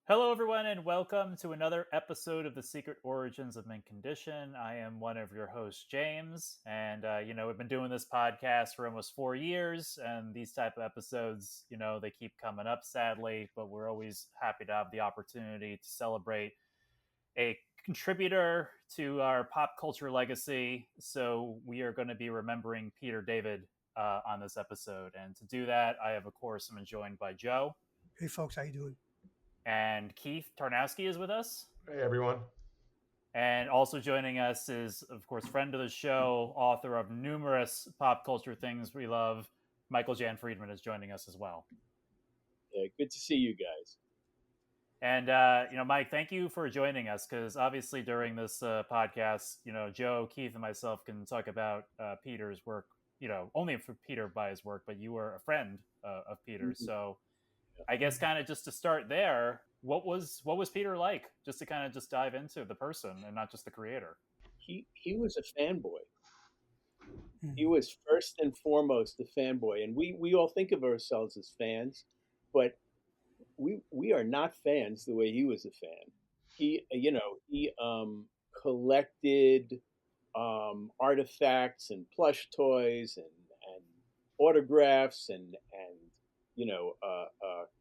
Hello, everyone, and welcome to another episode of The Secret Origins of Mint Condition. I am one of your hosts, James, and we've been doing this podcast for almost 4 years, and these type of episodes, they keep coming up, sadly, but we're always happy to have the opportunity to celebrate a contributor to our pop culture legacy. So we are going to be remembering Peter David on this episode, and to do that, I have, of course, I'm joined by Joe. Hey folks, how you doing? And Keith Tarnowski is with us. Hey, everyone. And also joining us is, of course, friend of the show, author of numerous pop culture things we love, Michael Jan Friedman is joining us as well. Yeah, good to see you guys. And, Mike, thank you for joining us because obviously during this podcast, Joe, Keith, and myself can talk about Peter's work, only for Peter by his work, but you were a friend of Peter's. Mm-hmm. So I guess kind of just to start there, what was Peter like? Just to kind of just dive into the person and not just the creator. He was a fanboy. Hmm. He was first and foremost a fanboy, and we all think of ourselves as fans, but we are not fans the way he was a fan. He collected artifacts and plush toys and autographs and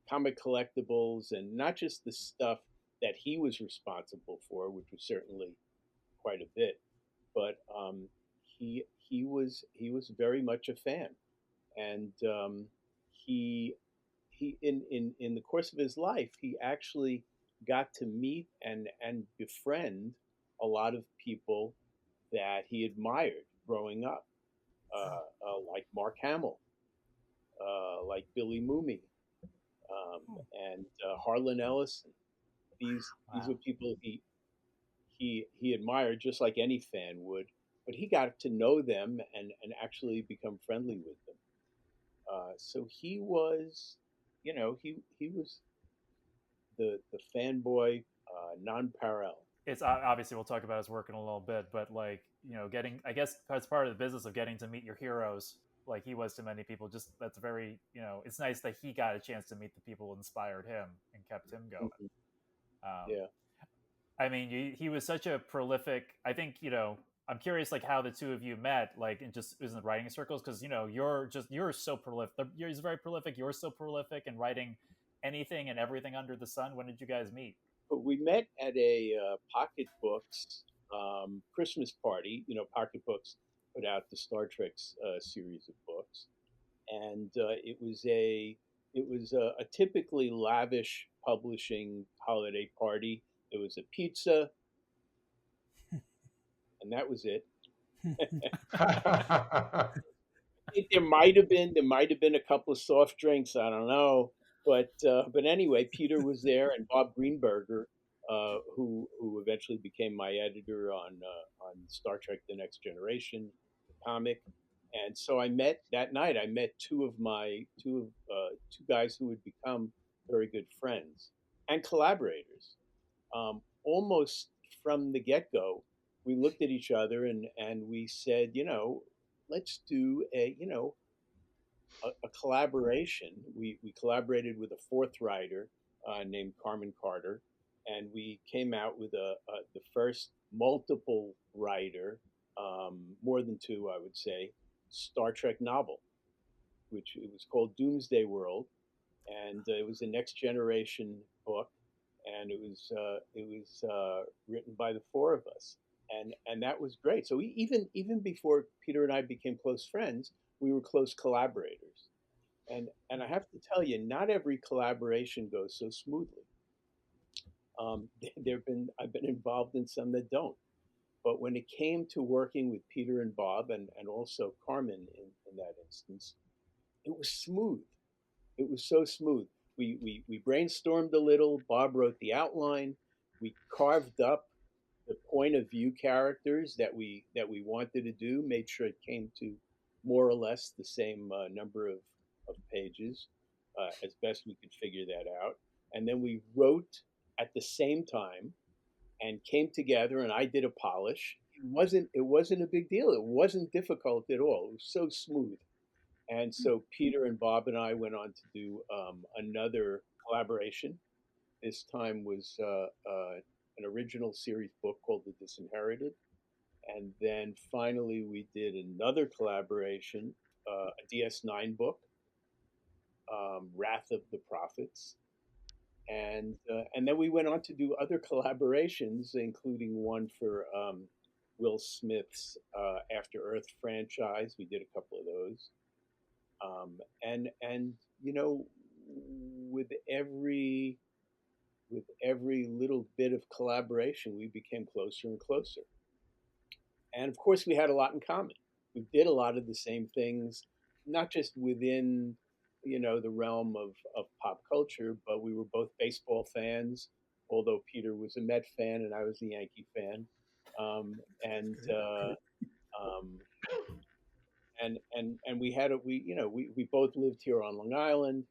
comic collectibles, and not just the stuff that he was responsible for, which was certainly quite a bit, but he was very much a fan, and he in the course of his life he actually got to meet and befriend a lot of people that he admired growing up, like Mark Hamill, like Billy Mooney, and Harlan Ellison. These were people he admired just like any fan would, but he got to know them and actually become friendly with them. So he was, he was the fanboy non-parallel. It's obviously we'll talk about his work in a little bit, but getting, I guess that's part of the business of getting to meet your heroes, like he was to many people. Just that's very, it's nice that he got a chance to meet the people who inspired him and kept him going. Mhm. Um, Yeah. I mean, he was such a prolific. I think I'm curious, like how the two of you met, like in just in the writing circles, because you're so prolific. He's very prolific. You're so prolific in writing anything and everything under the sun. When did you guys meet? But we met at a Pocket Books Christmas party. Pocket Books put out the Star Trek series of books, and it was a typically lavish publishing holiday party. There was a pizza, and that was it. There might have been a couple of soft drinks. I don't know, but anyway, Peter was there, and Bob Greenberger, who eventually became my editor on Star Trek: The Next Generation, the comic. And so I met that night. I met two guys who would become very good friends and collaborators. Almost from the get go, we looked at each other and we said, let's do a collaboration. We collaborated with a fourth writer named Carmen Carter, and we came out with the first multiple writer, more than two, I would say, Star Trek novel, which it was called Doomsday World, and it was a next generation book, and it was written by the four of us, and that was great. So even before Peter and I became close friends, we were close collaborators, and I have to tell you, not every collaboration goes so smoothly. I've been involved in some that don't. But when it came to working with Peter and Bob, and also Carmen in that instance, it was smooth. It was so smooth. We brainstormed a little. Bob wrote the outline. We carved up the point of view characters that we wanted to do. Made sure it came to more or less the same number of pages, as best we could figure that out. And then we wrote at the same time and came together, and I did a polish. It wasn't a big deal. It wasn't difficult at all. It was so smooth. And so Peter and Bob and I went on to do another collaboration, this time was an original series book called The Disinherited. And then finally, we did another collaboration, a DS9 book, Wrath of the Prophets. And then we went on to do other collaborations, including one for Will Smith's After Earth franchise. We did a couple of those. And you know, with every little bit of collaboration, we became closer and closer. And of course, we had a lot in common. We did a lot of the same things, not just within, you know, the realm of pop culture, but we were both baseball fans, although Peter was a Met fan and I was a Yankee fan. Um, and, uh, um, and we had we both lived here on Long Island.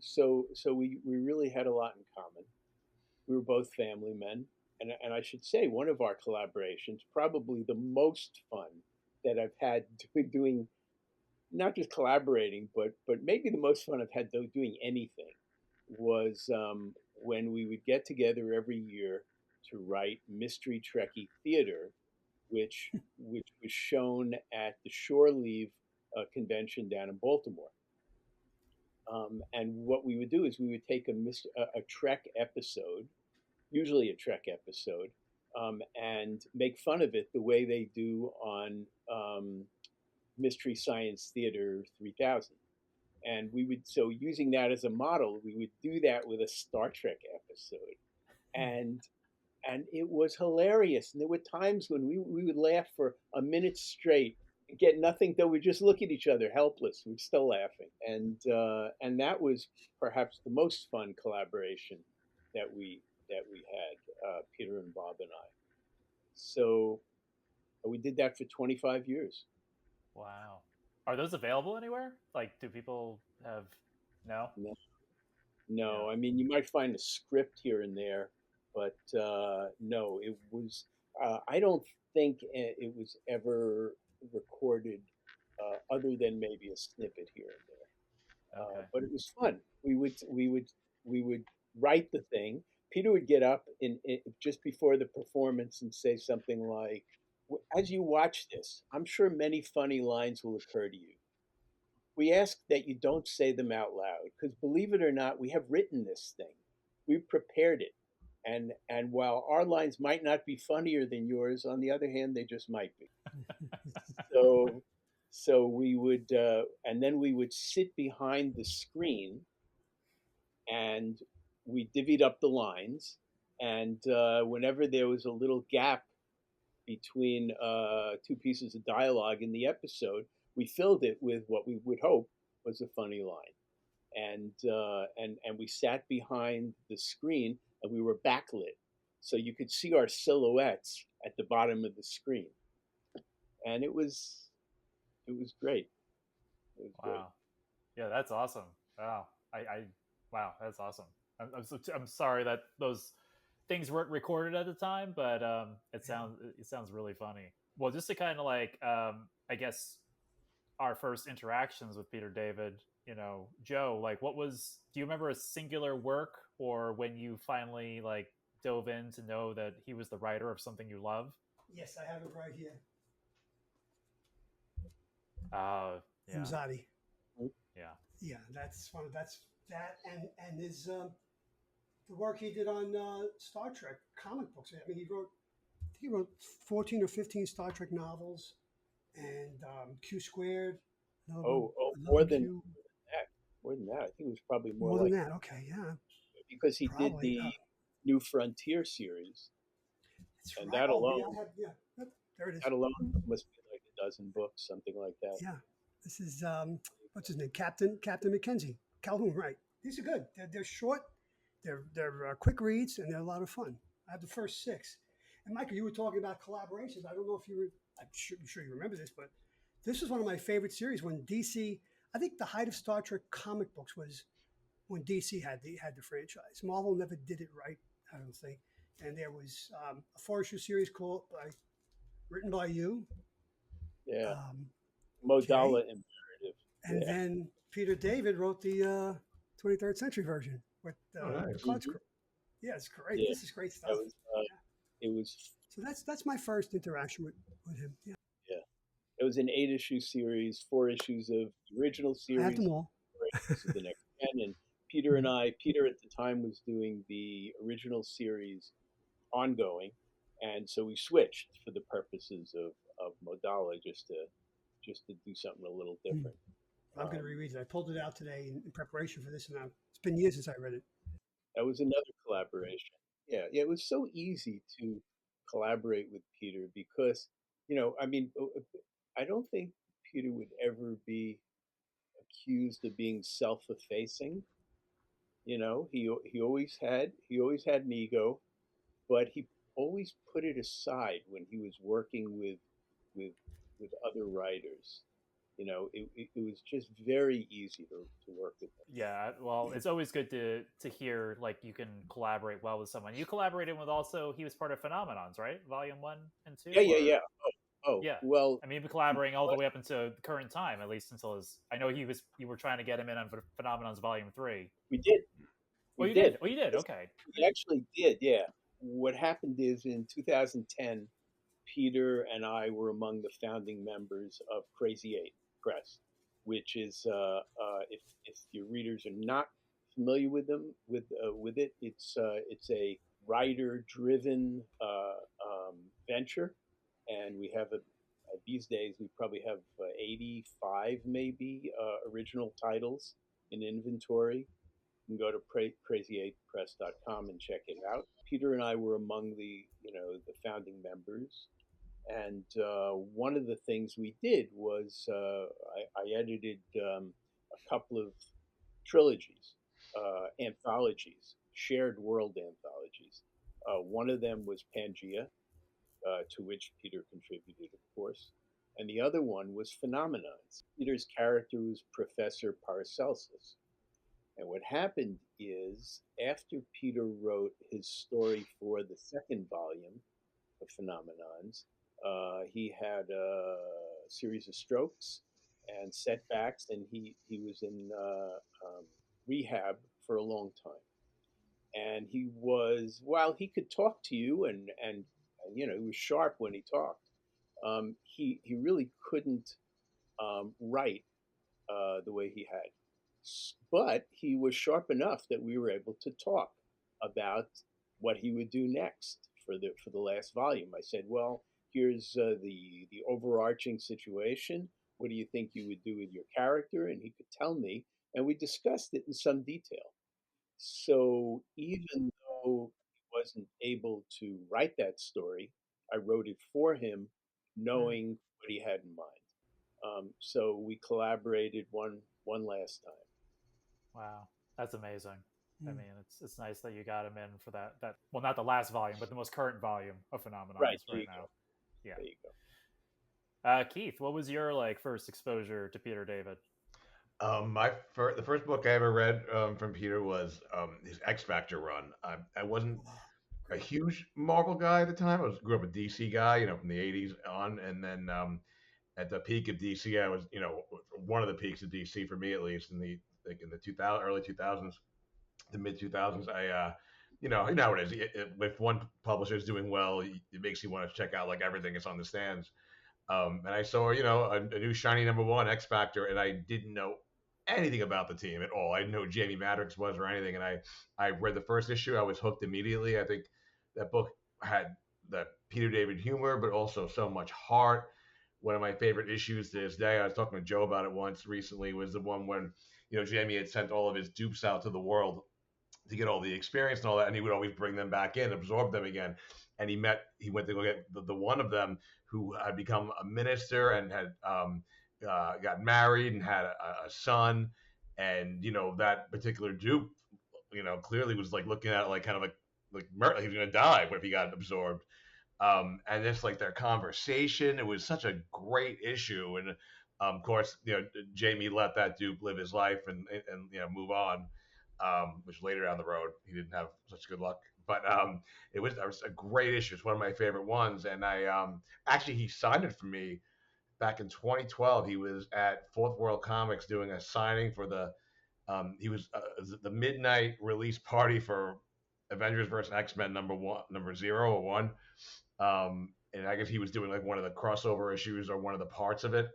So we really had a lot in common. We were both family men. And I should say, one of our collaborations, probably the most fun that I've had doing not just collaborating, but maybe the most fun I've had doing anything, was when we would get together every year to write Mystery Trekkie Theater, which was shown at the Shore Leave convention down in Baltimore. And what we would do is we would take a Trek episode, usually a Trek episode, and make fun of it the way they do on Mystery Science Theater 3000. And we would, so using that as a model, we would do that with a Star Trek episode. And it was hilarious. And there were times when we would laugh for a minute straight, get nothing, though we just look at each other helpless. We're still laughing. And that was perhaps the most fun collaboration that we had, Peter and Bob and I. So we did that for 25 years. Wow. Are those available anywhere? Like, do people have? No. No. Yeah. I mean, you might find a script here and there, but no, it was. I don't think it was ever recorded, other than maybe a snippet here and there. Okay. But it was fun. We would write the thing. Peter would get up in just before the performance and say something like, "As you watch this, I'm sure many funny lines will occur to you. We ask that you don't say them out loud, because believe it or not, we have written this thing. We've prepared it. And while our lines might not be funnier than yours, on the other hand, they just might be." So we would, and then we would sit behind the screen, and we divvied up the lines. And whenever there was a little gap between two pieces of dialogue in the episode, we filled it with what we would hope was a funny line. And we sat behind the screen, and we were backlit, so you could see our silhouettes at the bottom of the screen. And it was great. It was Wow. great. Yeah, that's awesome. Wow. Wow, that's awesome. I'm sorry that those things weren't recorded at the time, but it sounds really funny. Well, just to kind of like I guess our first interactions with Peter David, you know, Joe, like do you remember a singular work, or when you finally like dove in to know that he was the writer of something you love? Yes, I have it right here. Yeah. Zadi. Yeah. Yeah, that's one. That's that, and his the work he did on Star Trek comic books. I mean, he wrote 14 or 15 Star Trek novels, and Q Squared. More than that. More than that. I think it was probably more than like that. Okay, yeah. Because he Probably, did the New Frontier series, and right. that alone, There it is. that alone must be like a dozen books, something like that. Yeah, this is what's his name, Captain Mackenzie Calhoun. Right. These are good. They're short. They're quick reads, and they're a lot of fun. I have the first 6. And Michael, you were talking about collaborations. I don't know if you were. I'm sure you remember this, but this was one of my favorite series when DC. I think the height of Star Trek comic books was when DC had the franchise. Marvel never did it right, I don't think. And there was a 4-issue series written by you. Yeah. Modala okay. Imperative. And then Peter David wrote the 23rd century version with the Clark's Crew. Yeah, it's great. Yeah, This is great that stuff. was Yeah. it was So that's my first interaction with him. Yeah, yeah. It was an 8-issue series, 4 issues of the original I have them series, all. 4 issues of the next 10. And Mhm. Peter at the time was doing the original series ongoing, and so we switched for the purposes of Modala just to do something a little Mm. different. I'm going to Um, reread it. I pulled it out today in preparation for this, and it's been years since I read it. that was another collaboration. Yeah, yeah, it was so easy to collaborate with Peter because, I mean, I don't think Peter would ever be accused of being self-effacing. He always had an ego, but he always put it aside when he was working with with other writers. It was just very easy to work with him. Yeah, well, it's always good to hear like you can collaborate well with someone. You collaborated with also he was part of Phenomenons, right? Volume 1 and 2, Yeah, yeah, or yeah. Oh, yeah. well, I mean, you've been collaborating all the way up until the current time, at least until his. I know you were trying to get him in on Phenomenons Volume 3. we did, Oh, we you did. did. Oh, you did. Yes, Okay. we actually did. Yeah. What happened is in 2010, Peter and I were among the founding members of Crazy Eight Press, which is if your readers are not familiar with them with it, it's a writer-driven venture, and we have these days we probably have 85 maybe original titles in inventory. You can go to crazy8press.com and check it out. Peter and I were among the founding members, and one of the things we did was I edited a couple of trilogies, anthologies, shared world anthologies. One of them was Pangea, to which Peter contributed, of course, and the other one was Phenomenons. Peter's character was Professor Paracelsus. And what happened is, after Peter wrote his story for the second volume of Phenomenons, he had a series of strokes and setbacks, and he was in rehab for a long time. And he was, while he could talk to you and he was sharp when he talked, he really couldn't write the way he had. But he was sharp enough that we were able to talk about what he would do next for the last volume. I said, "Well, here's the overarching situation. What do you think you would do with your character?" And he could tell me, and we discussed it in some detail. So even though he wasn't able to write that story, I wrote it for him, Hmm. knowing what he had in mind. So we collaborated one last time. Wow, that's amazing. I Mm. mean, it's nice that you got him in for that. Well, not the last volume, but the most current volume of Right Phenomenons there right you go. now. Yeah. There you go. Keith, what was your like first exposure to Peter David? The first book I ever read from Peter was his X Factor run. I wasn't Oh, a great. huge Marvel guy at the time. Grew up a DC guy, from the '80s on, and then at the peak of DC, I was, one of the peaks of DC for me at least in the like in the 2000 early 2000s, the mid 2000s. You know how it is. If one publisher is doing well, it makes you want to check out like everything that's on the stands. And I saw, a new shiny number one X Factor, and I didn't know anything about the team at all. I didn't know who Jamie Madrox was or anything. And I read the first issue. I was hooked immediately. I think that book had that Peter David humor, but also so much heart. One of my favorite issues to this day, I was talking to Joe about it once recently, was the one when, Jamie had sent all of his dupes out to the world to get all the experience and all that, and he would always bring them back in, absorb them again. And he went to go get the one of them who had become a minister and had got married and had a son, and that particular dupe, clearly was like looking at it like kind of like he was gonna die. What if he got absorbed? And just like their conversation, it was such a great issue. And of course, Jamie let that dupe live his life and move on, which later down the road he didn't have such good luck. But it was a great issue. It's one of my favorite ones. And I actually he signed it for me back in 2012. He was at Fourth World Comics doing a signing for the he was the midnight release party for Avengers versus X-Men number 0 or 1. And I guess he was doing like one of the crossover issues or one of the parts of it.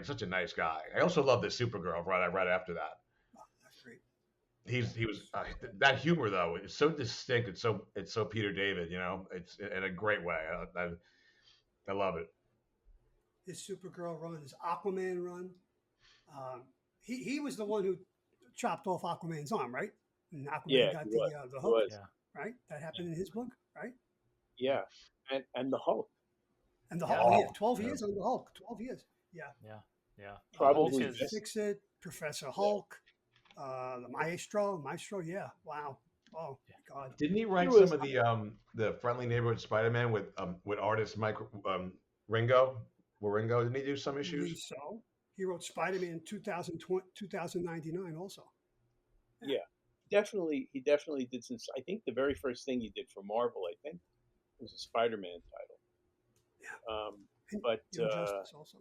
Such a nice guy. I also love the Supergirl right after that. Oh, that's great. He was that humor though is so distinct. It's so Peter David, it's in a great way. I love it. His Supergirl run, his Aquaman run. He was the one who chopped off Aquaman's arm, right? And Aquaman got the hook, right? That happened in his book, right? Yeah, and the Hulk. And the Hulk, 12 years on the Hulk, 12 years. Yeah. Probably Fix-It, Professor Hulk, the Maestro, yeah. Wow. Oh God. Didn't he write some of the Friendly Neighborhood Spider-Man with artist Mike Ringo? Ringo, didn't he do some issues? So he wrote Spider-Man 2099 also. Yeah, definitely. He definitely did some. I think the very first thing he did for Marvel, I think, was a Spider-Man title. Yeah. But Justice also.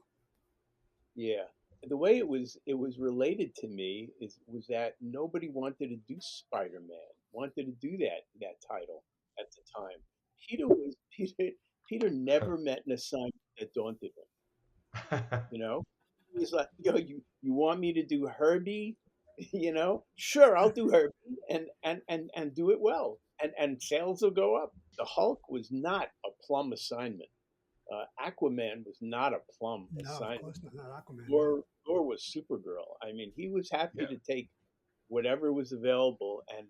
Yeah, the way it was related to me was that nobody wanted to do Spider-Man, wanted to do that title at the time. Peter never met an assignment that daunted him. He was like, you want me to do Herbie? Sure, I'll do Herbie and do it well, and sales will go up. The Hulk was not a plum assignment. Aquaman was not a plum assignment. No, of course not Aquaman. Nor was Supergirl. I mean, he was happy to take whatever was available and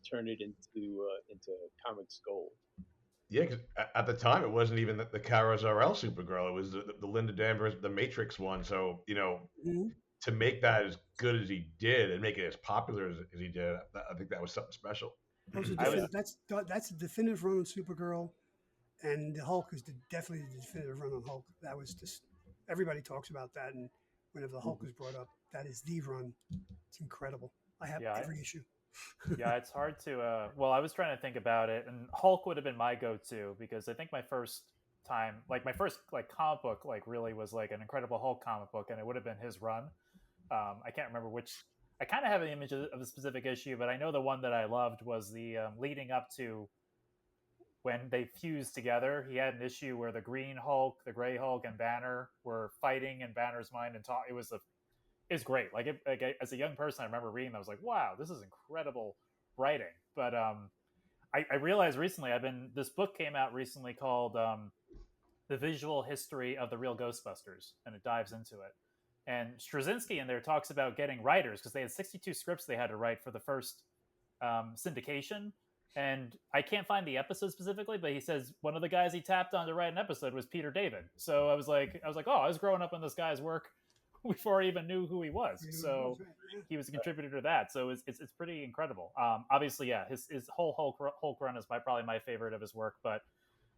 turn it into comics gold. Yeah, because at the time it wasn't even the Kara Zor-El Supergirl; it was the Linda Danvers, the Matrix one. So to make that as good as he did and make it as popular as he did, I think that was something special. That's the definitive run on Supergirl. And the Hulk is definitely the definitive run on Hulk. That was just, everybody talks about that. And whenever the Hulk is brought up, that is the run. It's incredible. I have every issue. Yeah, it's hard to, I was trying to think about it, and Hulk would have been my go-to because I think my first comic book, really was like an Incredible Hulk comic book, and it would have been his run. I can't remember which, I kind of have an image of a specific issue, but I know the one that I loved was the leading up to when they fused together. He had an issue where the Green Hulk, the Gray Hulk, and Banner were fighting in Banner's mind and talk. It was great. As a young person, I remember reading. I was like, "Wow, this is incredible writing." But I realized recently, this book came out recently called "The Visual History of the Real Ghostbusters," and it dives into it. And Straczynski in there talks about getting writers because they had 62 scripts they had to write for the first syndication. And I can't find the episode specifically, but he says one of the guys he tapped on to write an episode was Peter David. So I was like, oh, I was growing up on this guy's work before I even knew who he was. So he was a contributor to that. So it's pretty incredible. Obviously, yeah, his whole Hulk run is probably my favorite of his work. But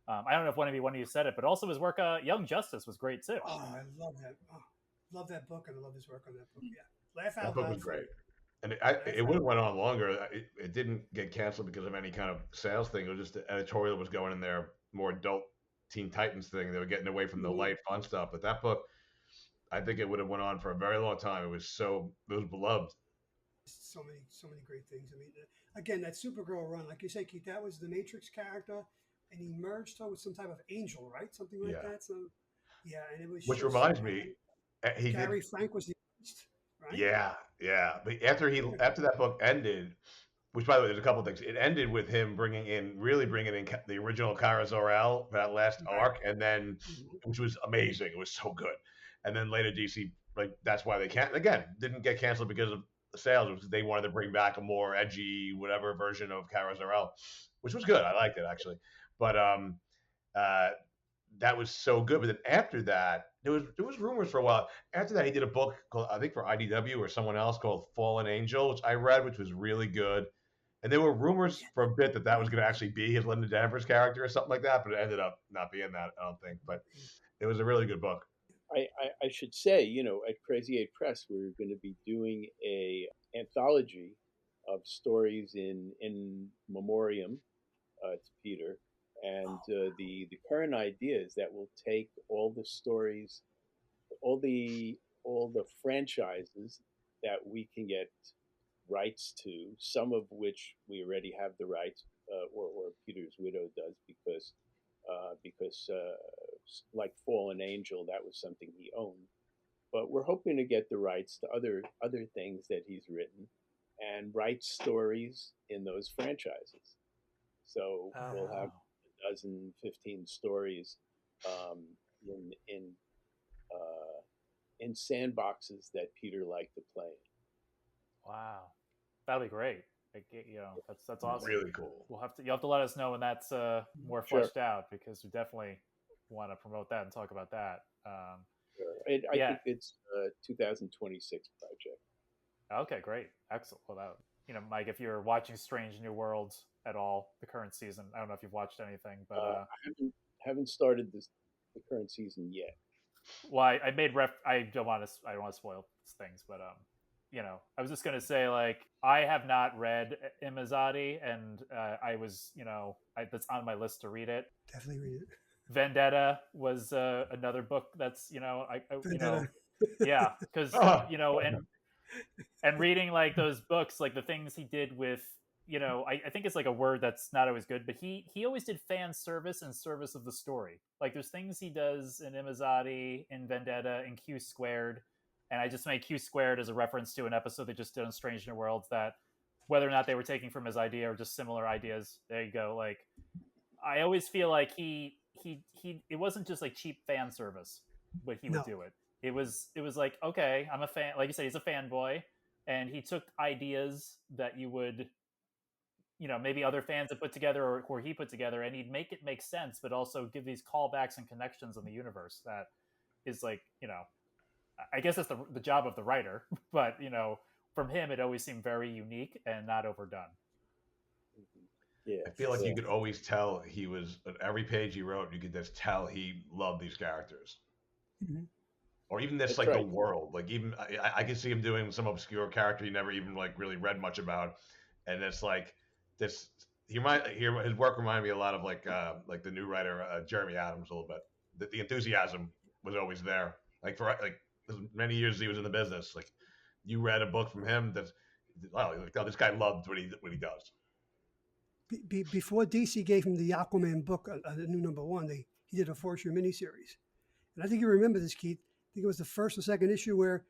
I don't know if one of you said it, but also his work, Young Justice, was great too. Oh, I love that. Love that book, and I love his work on that book. Yeah, laugh out loud. That book was great. And it would have went on longer. It didn't get canceled because of any kind of sales thing. It was just the editorial was going in there, more adult Teen Titans thing. They were getting away from the light, fun stuff. But that book, I think it would have went on for a very long time. It was beloved. So many great things. I mean, again, that Supergirl run, like you say, Keith, that was the Matrix character, and he merged her with some type of angel, right? Something like that. So, and it was. Which reminds me, Gary Frank was the artist. Right? Yeah. But after that book ended, which by the way, there's a couple of things. It ended with him bringing in the original Kara Zor-El for that last arc, and then which was amazing. It was so good. And then later DC, that's why they didn't get canceled because of the sales. It was they wanted to bring back a more edgy whatever version of Kara Zor-El, which was good. I liked it actually. But that was so good. But then after that, there was rumors for a while. After that, he did a book called, I think for IDW or someone else, called Fallen Angel, which I read, which was really good. And there were rumors for a bit that was going to actually be his Linda Danvers character or something like that, but it ended up not being that, I don't think. But it was a really good book. I should say, at Crazy 8 Press, we're going to be doing a anthology of stories in memoriam to Peter. And the current idea is that we'll take all the stories, all the franchises that we can get rights to, some of which we already have the rights, or Peter's widow does, because like Fallen Angel, that was something he owned. But we're hoping to get the rights to other things that he's written, and write stories in those franchises. So we'll have a dozen, 15 stories in in sandboxes that Peter liked to play in. Wow, that'll be great. Like, that's awesome. Really cool. You'll have to let us know when that's more fleshed out, because we definitely want to promote that and talk about that. Sure. I think it's a 2026 project. Okay, great, excellent. Well, that, Mike, if you're watching Strange New Worlds at all, the current season, I don't know if you've watched anything, but I haven't started the current season yet. Well, I made I don't want to spoil things, but I was just gonna say, like, I have not read Imazadi, and I was, that's on my list to read it. Definitely read it. Vendetta was another book that's, yeah, because and reading like those books, like the things he did with, I think it's like a word that's not always good, but he always did fan service and service of the story. Like, there's things he does in Imazadi, in Vendetta, in Q Squared, and I just made Q Squared as a reference to an episode they just did on Strange New Worlds, that whether or not they were taking from his idea or just similar ideas, there you go. Like, I always feel like he it wasn't just like cheap fan service, but he would do it. It was like, okay, I'm a fan. Like you said, he's a fanboy, and he took ideas that you would, maybe other fans have put together, or he put together, and he'd make it make sense, but also give these callbacks and connections in the universe that is like, I guess that's the job of the writer, but from him, it always seemed very unique and not overdone. Yeah, I feel like you could always tell he was, at every page he wrote, you could just tell he loved these characters. Mm-hmm. Or even this, like, the world. Like, even I could see him doing some obscure character he never even like really read much about, and it's like this. His work reminded me a lot of like the new writer Jeremy Adams a little bit. The enthusiasm was always there. Like, for like as many years as he was in the business, like, you read a book from him that's, wow, like, oh, this guy loved what he does. Before DC gave him the Aquaman book, the new #1, he did a 4-issue miniseries. And I think you remember this, Keith. I think it was the first or second issue where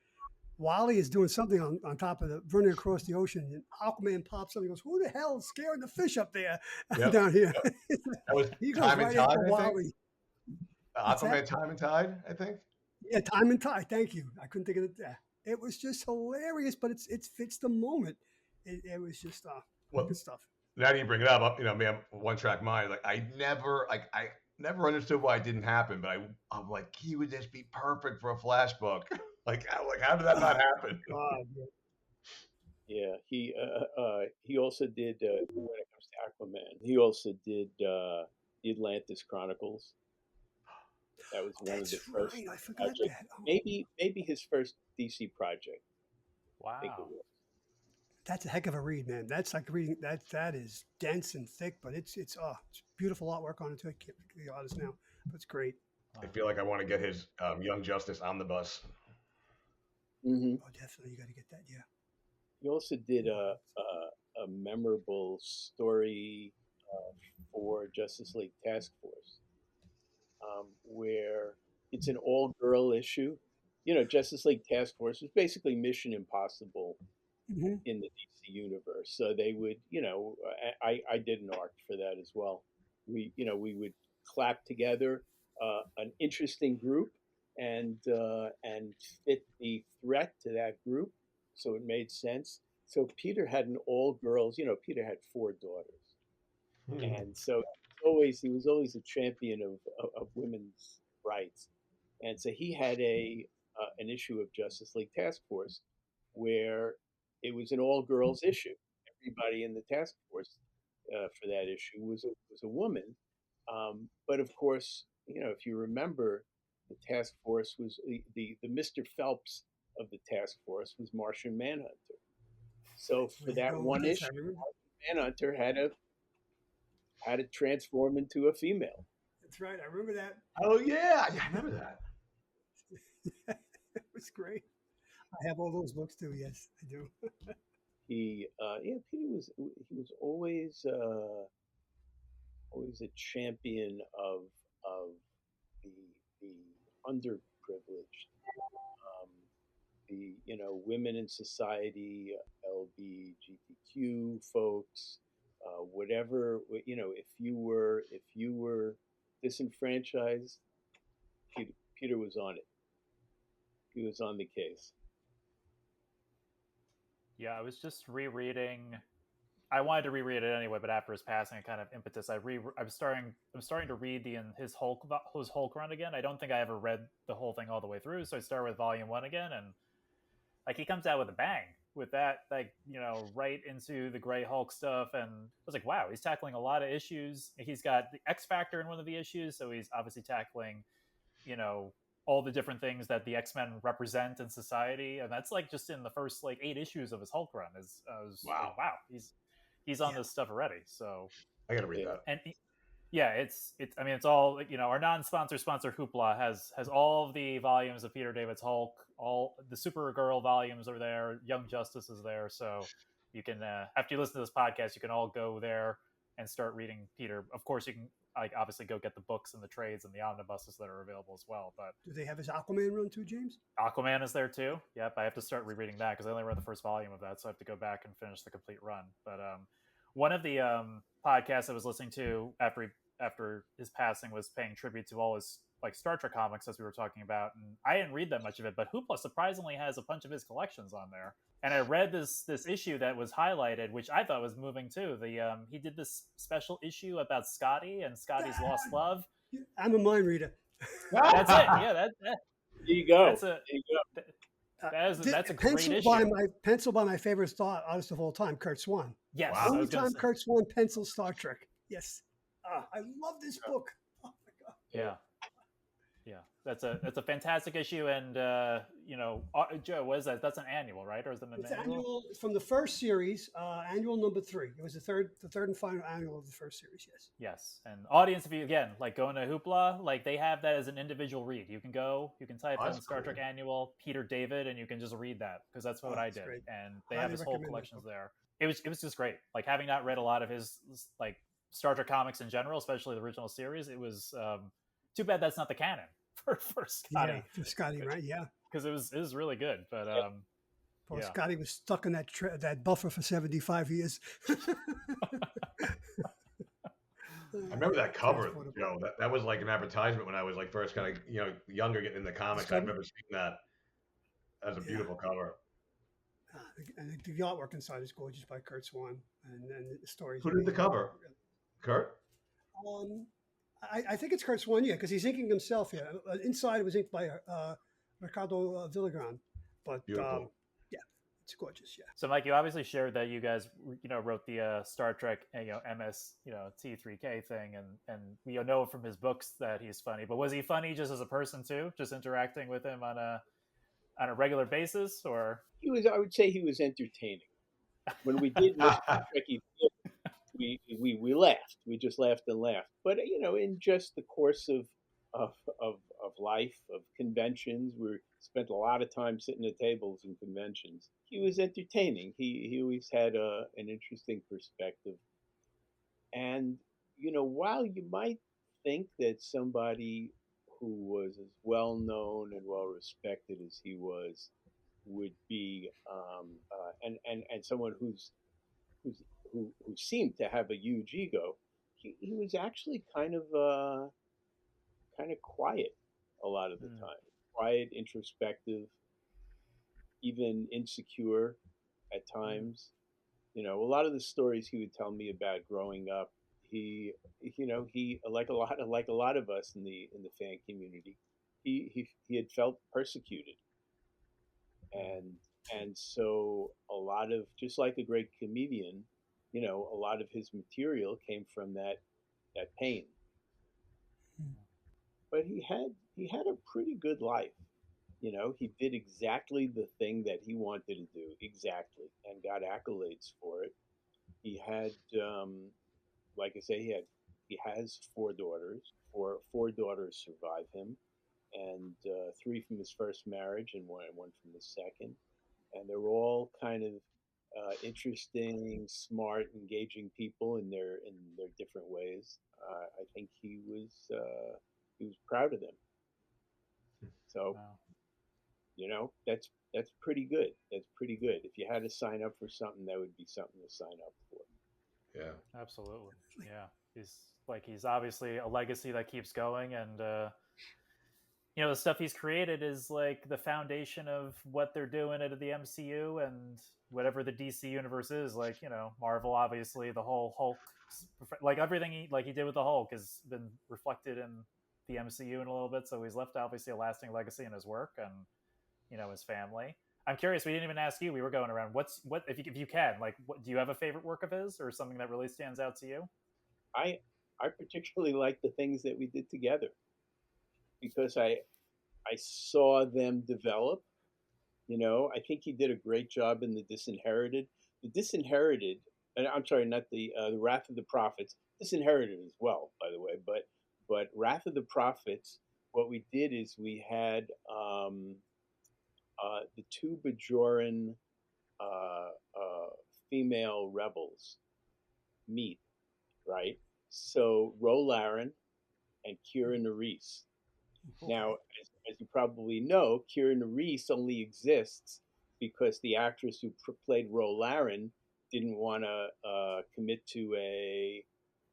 Wally is doing something on top of running across the ocean, and Aquaman pops up and goes, "Who the hell is scaring the fish up there down here?" Yep. That was he goes Time right and Tide, after Wally. Aquaman, Time and Tide, I think. Yeah, Time and Tide. Thank you. I couldn't think of it. It was just hilarious, but it fits the moment. It was just good stuff. Now that you bring it up, me, I'm one track mind. Like, I never understood why it didn't happen, but I'm like, he would just be perfect for a Flash book. like how did that not happen? Yeah, he also did, when it comes to Aquaman, he also did the Atlantis Chronicles. That was one of the first. I forgot that. Oh. Maybe his first DC project. Wow. That's a heck of a read, man. That's like reading that is dense and thick, but it's beautiful artwork on it too. I can't think of the artist now, but it's great. I feel like I want to get his Young Justice omnibus. Mm-hmm. Oh, definitely, you got to get that. Yeah. He also did a memorable story for Justice League Task Force, where it's an all-girl issue. Justice League Task Force was basically Mission Impossible. Mm-hmm. In the DC universe, so they would, I did an arc for that as well. We would clap together an interesting group and fit the threat to that group, so it made sense. So Peter had an all girls. Peter had 4 daughters, and so he was always a champion of women's rights, and so he had an issue of Justice League Task Force where it was an all-girls issue. Everybody in the task force for that issue was a woman. But of course, if you remember, the task force was the Mr. Phelps of the task force was Martian Manhunter. So for that one issue, Manhunter had to transform into a female. That's right. I remember that. Oh yeah, I remember that. It was great. I have all those books too. Yes, I do. Peter was always a champion of the the underprivileged, um, the women in society, LGBTQ folks, whatever. If you were disenfranchised, Peter was on it. He was on the case. Yeah, I was just rereading. I wanted to reread it anyway, but after his passing, a kind of impetus, I'm starting to read his Hulk run again. I don't think I ever read the whole thing all the way through, so I started with volume one again, and like he comes out with a bang with that, like right into the Gray Hulk stuff, and I was like, wow, he's tackling a lot of issues. He's got the X Factor in one of the issues, so he's obviously tackling, you know, all the different things that the X-Men represent in society, and that's like just in the first like 8 issues of his Hulk run. Is Wow. like, wow, he's on this stuff already. So I gotta read that. And yeah, it's I mean, it's all, our non-sponsor sponsor Hoopla has all of the volumes of Peter David's Hulk. All the Supergirl volumes are there. Young Justice is there. So you can after you listen to this podcast, you can all go there and start reading Peter. Of course, you can obviously go get the books and the trades and the omnibuses that are available as well. But do they have his Aquaman run too, James? Aquaman is there too. Yep, I have to start rereading that because I only read the first volume of that, so I have to go back and finish the complete run. But one of the podcasts I was listening to after his passing was paying tribute to all his like Star Trek comics, as we were talking about, and I didn't read that much of it, but Hoopla surprisingly has a bunch of his collections on there. And I read this issue that was highlighted, which I thought was moving too. He did this special issue about Scotty and Scotty's lost love. I'm a mind reader. That's it. Yeah, there you go. That's a great issue. Pencil by my favorite artist of all time, Kurt Swan. Yes, wow. Only time Kurt Swan pencils Star Trek. Yes, I love this book. Oh my god. Yeah. That's a fantastic issue, and Joe, what is that? That's an annual, right? Or is it an annual? From the first series, annual number 3. It was the third and final annual of the first series. Yes. And audience, if you again like going to Hoopla, like they have that as an individual read. You can type in Star Trek Annual Peter David, and you can just read that because that's what I did. Great. And they have his whole collections there. It was just great. Like having not read a lot of his like Star Trek comics in general, especially the original series, it was too bad that's not the canon. For Scotty. Yeah, for Scotty, right? Yeah, because it was really good. But poor Scotty was stuck in that buffer for 75 years. I remember that cover. That was like an advertisement when I was like first kind of younger, getting into comics. I remember seeing that as a beautiful cover. And the artwork inside is gorgeous by Kurt Swan, and then the stories. Who did the cover? Kurt. I think it's Kurt Swan, because he's inking himself here. Inside it was inked by Ricardo Villagrán, but it's gorgeous. Yeah. So, Mike, you obviously shared that you guys, wrote the Star Trek, MS, T3K thing, and we know from his books that he's funny. But was he funny just as a person too? Just interacting with him on a regular basis, or he was? I would say he was entertaining. When we did Star Trek, we laughed. We just laughed and laughed. But in just the course of life, of conventions, we spent a lot of time sitting at tables in conventions. He was entertaining. He always had an interesting perspective. And while you might think that somebody who was as well known and well respected as he was would be, and someone who seemed to have a huge ego, he was actually kind of quiet a lot of the time. Quiet, introspective, even insecure at times. A lot of the stories he would tell me about growing up, he like a lot of us in the fan community, he had felt persecuted, and so a lot of, just like a great comedian, a lot of his material came from that pain. But he had a pretty good life. He did exactly the thing that he wanted to do, exactly, and got accolades for it. He had, like I say, he has 4 daughters. Four daughters survive him, and 3 from his first marriage and one from the second. And they're all kind of interesting, smart, engaging people in their different ways. I think he was proud of them. So Wow. that's pretty good. That's pretty good. If you had to sign up for something, that would be something to sign up for. Yeah. Absolutely. Yeah. He's obviously a legacy that keeps going, and the stuff he's created is like the foundation of what they're doing at the MCU and whatever the DC universe is. Like, Marvel, obviously, the whole Hulk, like everything he did with the Hulk has been reflected in the MCU in a little bit. So he's left obviously a lasting legacy in his work and his family. I'm curious. We didn't even ask you. We were going around. What if you can, like, do you have a favorite work of his or something that really stands out to you? I particularly like the things that we did together because I saw them develop. I think he did a great job in The Disinherited. The Disinherited, and I'm sorry, not the Wrath of the Prophets. Disinherited as well, by the way. But Wrath of the Prophets, what we did is we had the two Bajoran female rebels meet, right? So Rolarin and Kira Nerys. Now, as you probably know, Kira Nerys only exists because the actress who played Rolarin didn't want to commit to a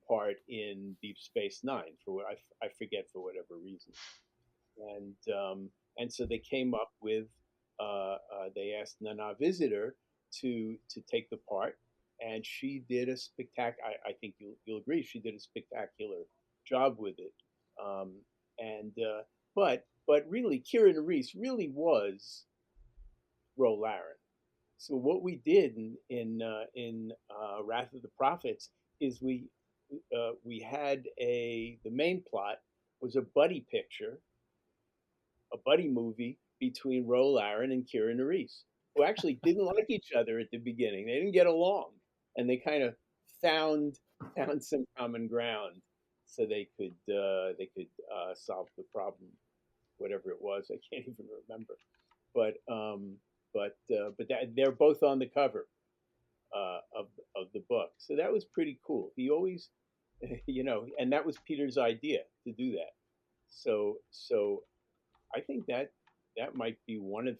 part in Deep Space Nine for I forget for whatever reason, and so they came up with they asked Nana Visitor to take the part, and she did a spectacular. I think you'll agree she did a spectacular job with it. Um, and but really, Kira Nerys really was Rolarin. So what we did in Wrath of the Prophets is we had the main plot was a buddy picture, a buddy movie between Rolarin and Kira Nerys, who actually didn't like each other at the beginning. They didn't get along, and they kind of found some common ground, so they could solve the problem, whatever it was. I can't even remember, but they're both on the cover of the book, so that was pretty cool. He always, and that was Peter's idea to do that. So I think that might be one of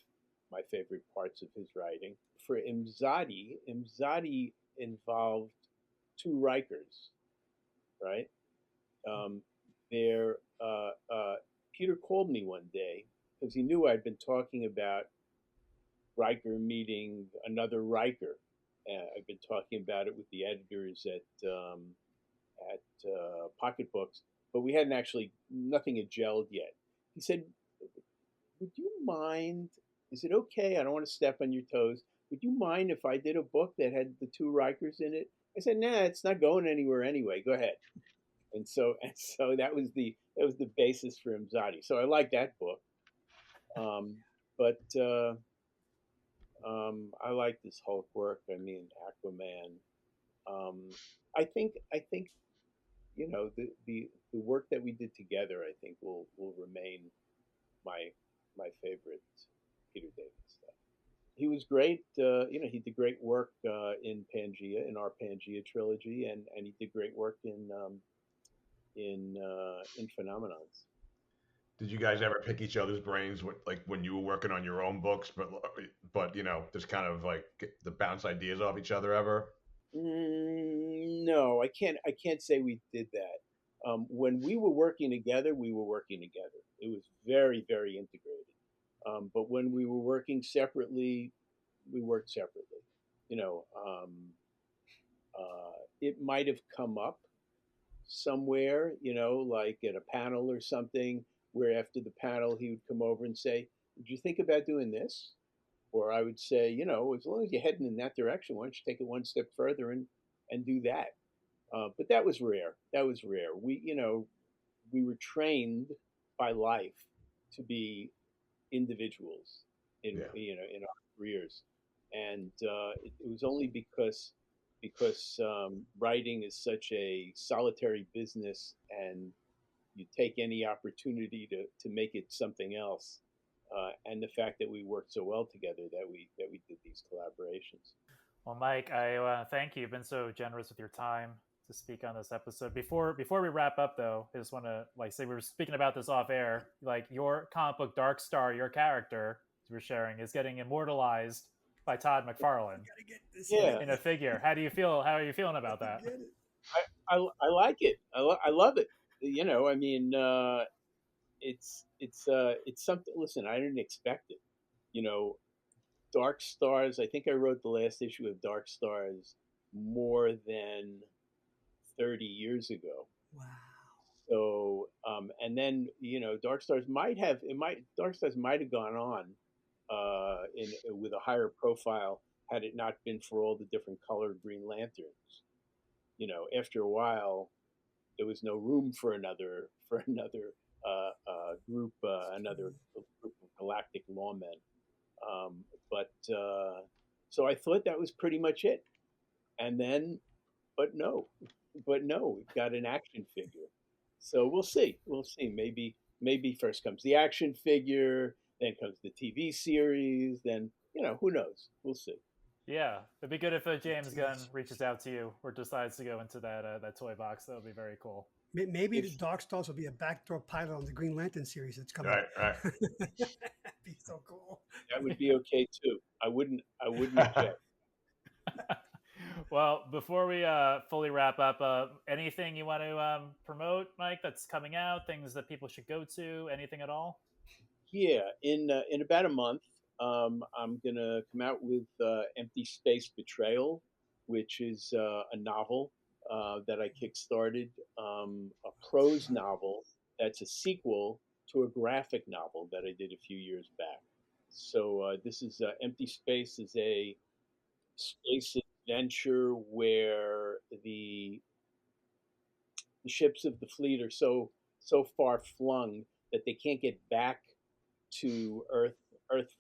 my favorite parts of his writing. For Imzadi involved two Rikers, right? There, Peter called me one day because he knew I'd been talking about Riker meeting another Riker. I've been talking about it with the editors at Pocketbooks, but we hadn't actually nothing had gelled yet. He said, "Would you mind? Is it okay? I don't want to step on your toes. Would you mind if I did a book that had the two Rikers in it?" I said, "Nah, it's not going anywhere anyway. Go ahead." And so that was the basis for Imzadi. So I like that book, but I like this Hulk work. I mean, Aquaman. I think the work that we did together. I think will remain my favorite Peter David stuff. He was great. He did great work in Pangea, in our Pangea trilogy, and he did great work in Phenomenons. Did you guys ever pick each other's brains, like when you were working on your own books, but just kind of like the bounce ideas off each other ever? No, I can't say we did that. When we were working together, we were working together. It was very, very integrated. But when we were working separately, we worked separately. It might have come up somewhere, like at a panel or something, where after the panel he would come over and say, "Did you think about doing this?" Or I would say, as long as you're heading in that direction, why don't you take it one step further and do that? But that was rare. That was rare. We were trained by life to be individuals in in our careers, and it was only because writing is such a solitary business, and you take any opportunity to make it something else. And the fact that we worked so well together that we did these collaborations. Well, Mike, I thank you. You've been so generous with your time to speak on this episode. Before we wrap up, though, I just want to say we were speaking about this off air. Like your comic book Dark Star, your character you were sharing is getting immortalized by Todd McFarlane in a figure. How do you feel? How are you feeling about that? I like it. I love it. I mean, it's something. Listen, I didn't expect it. Dark Stars. I think I wrote the last issue of Dark Stars more than 30 years ago. Wow. So, and then Dark Stars might have gone on with a higher profile had it not been for all the different colored Green Lanterns. After a while, there was no room for another group, another group of galactic lawmen. So I thought that was pretty much it, and then, but no, it got an action figure. So we'll see. Maybe first comes the action figure, then comes the TV series, then who knows? We'll see. Yeah, it'd be good if James Gunn reaches out to you or decides to go into that toy box. That would be very cool. Maybe the Dark Stars will be a backdoor pilot on the Green Lantern series that's coming. Right. That'd be so cool. That would be okay too. I wouldn't object. Well, before we fully wrap up, anything you want to promote, Mike, that's coming out? Things that people should go to? Anything at all? Yeah, in about a month, I'm gonna come out with Empty Space Betrayal, which is a novel that I kickstarted, a prose novel that's a sequel to a graphic novel that I did a few years back. So this is Empty Space is a space adventure where the ships of the fleet are so far flung that they can't get back to Earth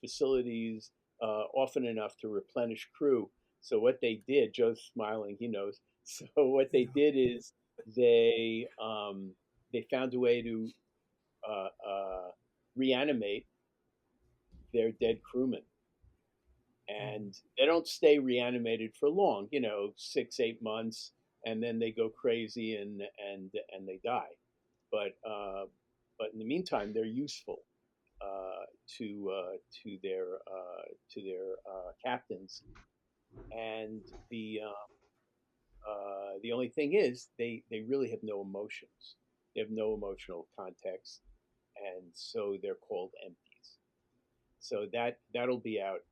facilities often enough to replenish crew. So what they did, Joe's smiling, he knows. So what they did is they found a way to reanimate their dead crewmen, and they don't stay reanimated for long, 6-8 months, and then they go crazy and they die. But in the meantime, they're useful to their captains, and the only thing is they really have no emotions. They have no emotional context, and so they're called empties. So that'll be out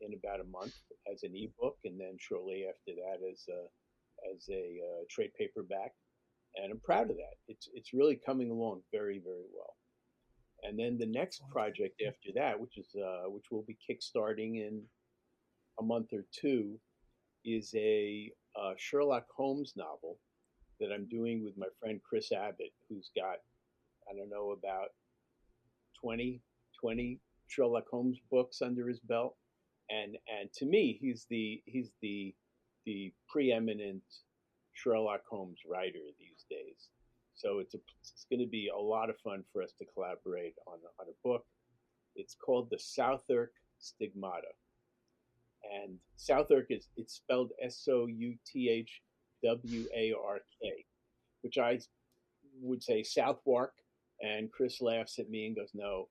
in about a month as an ebook, and then shortly after that as a trade paperback. And I'm proud of that. It's really coming along very, very well. And then the next project after that, which will be kickstarting in a month or two, is a Sherlock Holmes novel that I'm doing with my friend Chris Abbott, who's got, I don't know, about 20 Sherlock Holmes books under his belt, and to me, he's the preeminent Sherlock Holmes writer these days. So it's going to be a lot of fun for us to collaborate on a book. It's called The Southwark Stigmata, and Southwark it's spelled Southwark, which I would say Southwark, and Chris laughs at me and goes, no.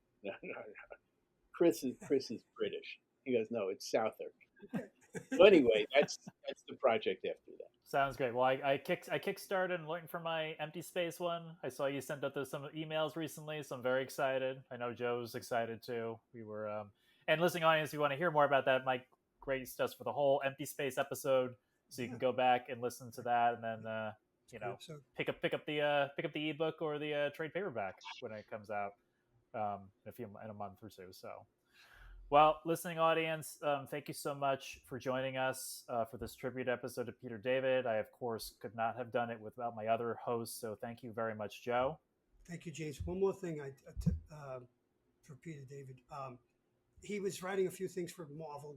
Chris is British. He goes, no, it's Southwark. So anyway, that's the project after that. Sounds great. Well, I kickstarted and looking for my Empty Space one. I saw you sent out some emails recently, so I'm very excited. I know Joe's excited too. We were, and listening audience, if you want to hear more about that, Mike graced us for the whole Empty Space episode, so you can go back and listen to that, and then pick up the ebook or the trade paperback when it comes out in a month or two. So. Well, listening audience, thank you so much for joining us for this tribute episode of Peter David. I, of course, could not have done it without my other hosts, so thank you very much, Joe. Thank you, James. One more thing for Peter David. He was writing a few things for Marvel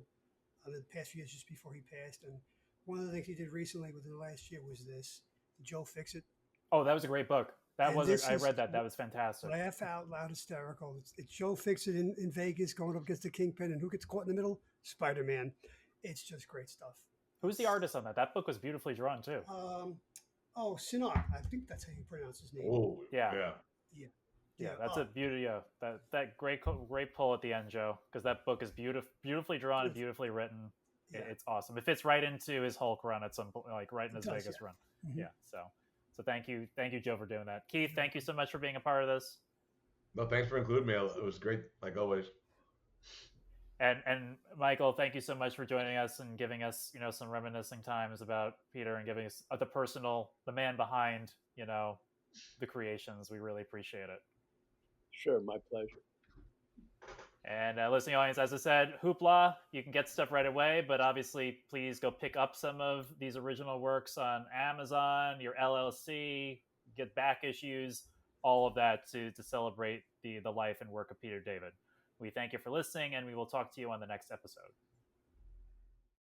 in the past few years just before he passed, and one of the things he did recently within the last year was this, Joe Fix-It. Oh, that was a great book. I read that. That was fantastic. Laugh out loud, hysterical. It's Joe Fix-It in Vegas going up against the Kingpin, and who gets caught in the middle? Spider-Man. It's just great stuff. Who's the artist on that? That book was beautifully drawn too. Sinar. I think that's how you pronounce his name. Oh, Yeah. yeah. That's a beauty. That great pull at the end, Joe, because that book is beautifully drawn and beautifully written. Yeah. It's awesome. It fits right into his Hulk run at some point, like right in his Vegas run. Mm-hmm. Yeah. So thank you, Joe, for doing that. Keith, thank you so much for being a part of this. No, thanks for including me. It was great, like always. And Michael, thank you so much for joining us and giving us, some reminiscing times about Peter and giving us the man behind, the creations. We really appreciate it. Sure, my pleasure. And listening audience, as I said, Hoopla, you can get stuff right away, but obviously please go pick up some of these original works on Amazon, your LLC, get back issues, all of that to celebrate the life and work of Peter David. We thank you for listening, and we will talk to you on the next episode.